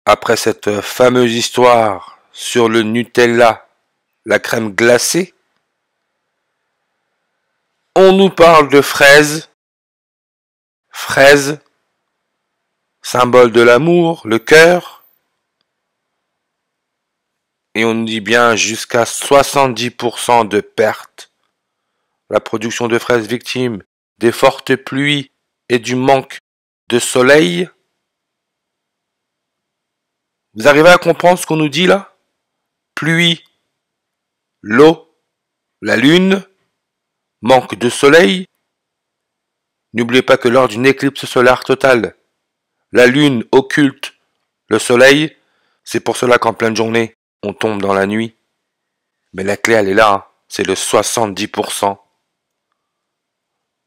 Après cette fameuse histoire sur le Nutella, la crème glacée, on nous parle de fraises. Fraises, symbole de l'amour, le cœur. Et on nous dit bien jusqu'à 70% de pertes. La production de fraises victime des fortes pluies et du manque de soleil. Vous arrivez à comprendre ce qu'on nous dit là? Pluie, l'eau, la lune, manque de soleil. N'oubliez pas que lors d'une éclipse solaire totale, la lune occulte le soleil. C'est pour cela qu'en pleine journée, on tombe dans la nuit. Mais la clé, elle est là, hein. C'est le 70%.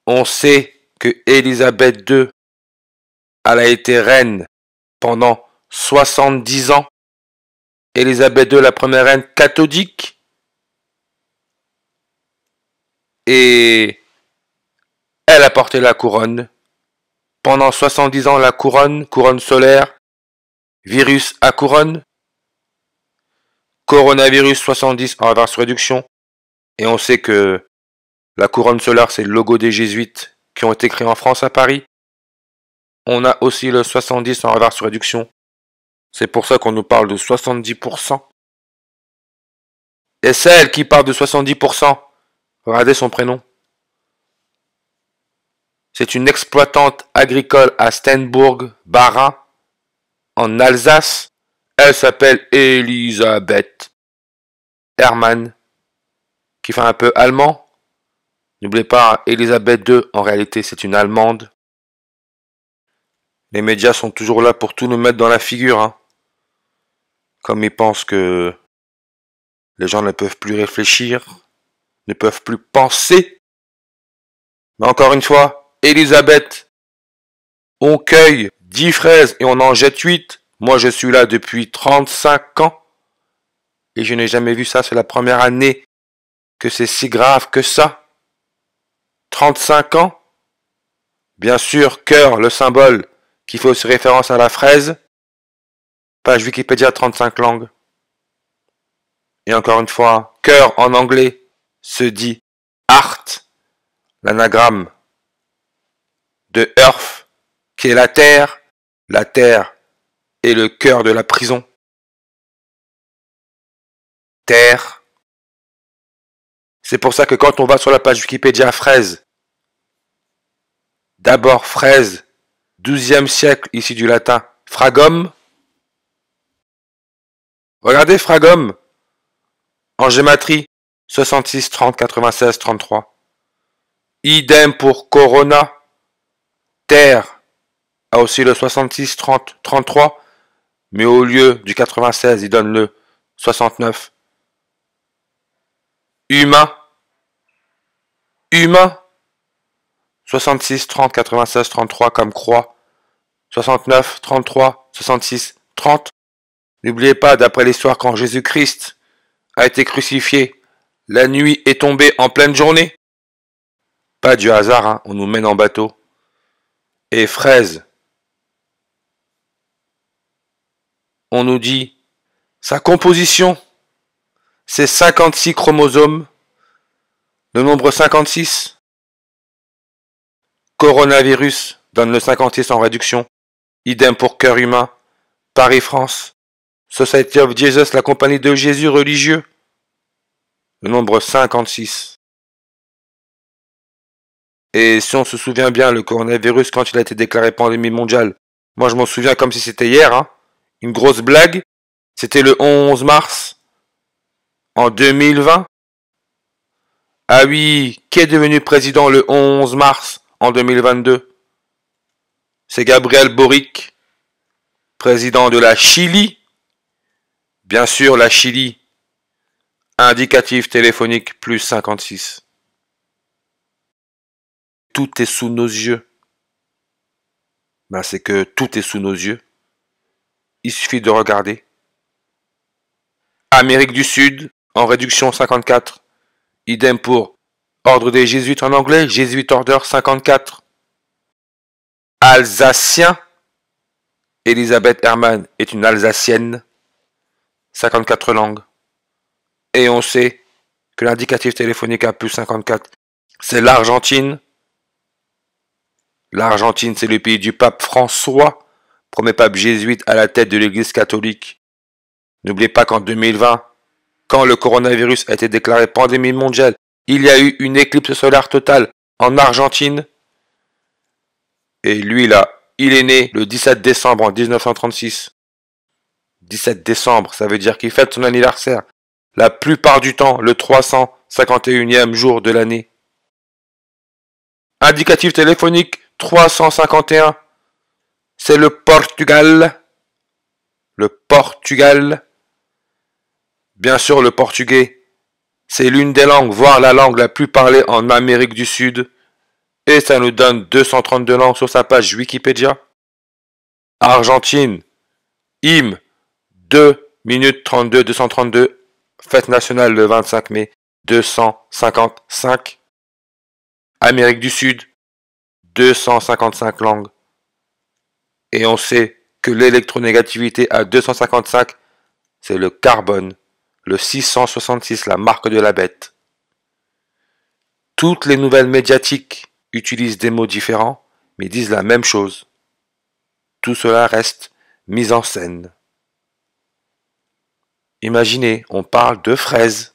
On sait que Élisabeth II, elle a été reine pendant 70 ans. Élisabeth II, la première reine catholique. Et elle a porté la couronne. Pendant 70 ans, la couronne solaire, virus à couronne, coronavirus 70 en reverse réduction. Et on sait que la couronne solaire, c'est le logo des jésuites qui ont été créés en France à Paris. On a aussi le 70 en reverse réduction. C'est pour ça qu'on nous parle de 70%. Et celle qui parle de 70%, regardez son prénom. C'est une exploitante agricole à Steinbourg, Bas-Rhin, en Alsace. Elle s'appelle Elisabeth Hermann, qui fait un peu allemand. N'oubliez pas, Elisabeth II, en réalité, c'est une Allemande. Les médias sont toujours là pour tout nous mettre dans la figure, hein. Comme ils pensent que les gens ne peuvent plus réfléchir, ne peuvent plus penser. Mais encore une fois, Elisabeth, on cueille 10 fraises et on en jette 8. Moi, je suis là depuis 35 ans. Et je n'ai jamais vu ça. C'est la première année que c'est si grave que ça. 35 ans. Bien sûr, cœur, le symbole qui fait aussi référence à la fraise. Page Wikipédia, 35 langues. Et encore une fois, cœur en anglais se dit heart, l'anagramme de earth, qui est la terre est le cœur de la prison. Terre. C'est pour ça que quand on va sur la page Wikipédia fraise, d'abord fraise, 12e siècle, ici du latin, fragum. Regardez fragum, en gématrie, 66, 30, 96, 33. Idem pour corona, terre, a aussi le 66, 30, 33, mais au lieu du 96, il donne le 69. Humain, 66, 30, 96, 33 comme croix. 69, 33, 66, 30. N'oubliez pas, d'après l'histoire, quand Jésus-Christ a été crucifié, la nuit est tombée en pleine journée. Pas du hasard, hein, on nous mène en bateau. Et fraise, on nous dit, sa composition, c'est 56 chromosomes, le nombre 56. Coronavirus donne le 56 en réduction. Idem pour cœur humain. Paris-France. Society of Jesus, la compagnie de Jésus religieux. Le nombre 56. Et si on se souvient bien, le coronavirus, quand il a été déclaré pandémie mondiale, moi je m'en souviens comme si c'était hier, hein. Une grosse blague. C'était le 11 mars en 2020. Ah oui, qui est devenu président le 11 mars en 2022? C'est Gabriel Boric, président de la Chili. Bien sûr, la Chili, indicatif téléphonique plus 56. Tout est sous nos yeux. Ben, c'est que tout est sous nos yeux. Il suffit de regarder. Amérique du Sud, en réduction 54. Idem pour Ordre des Jésuites en anglais, Jésuit Order 54. Alsacien Elisabeth Herrmann est une Alsacienne. 54 langues. Et on sait que l'indicatif téléphonique à plus 54, c'est l'Argentine. L'Argentine, c'est le pays du pape François, premier pape jésuite à la tête de l'Église catholique. N'oubliez pas qu'en 2020, quand le coronavirus a été déclaré pandémie mondiale, il y a eu une éclipse solaire totale en Argentine. Et lui là, il est né le 17 décembre en 1936. 17 décembre, ça veut dire qu'il fête son anniversaire. La plupart du temps, le 351e jour de l'année. Indicatif téléphonique 351. C'est le Portugal. Le Portugal. Bien sûr, le portugais, c'est l'une des langues, voire la langue la plus parlée en Amérique du Sud. Et ça nous donne 232 langues sur sa page Wikipédia. Argentine, hymne 2 minutes 32, 232. Fête nationale le 25 mai 255. Amérique du Sud, 255 langues. Et on sait que l'électronégativité à 255, c'est le carbone. Le 666, la marque de la bête. Toutes les nouvelles médiatiques utilisent des mots différents, mais disent la même chose. Tout cela reste mis en scène. Imaginez, on parle de fraises.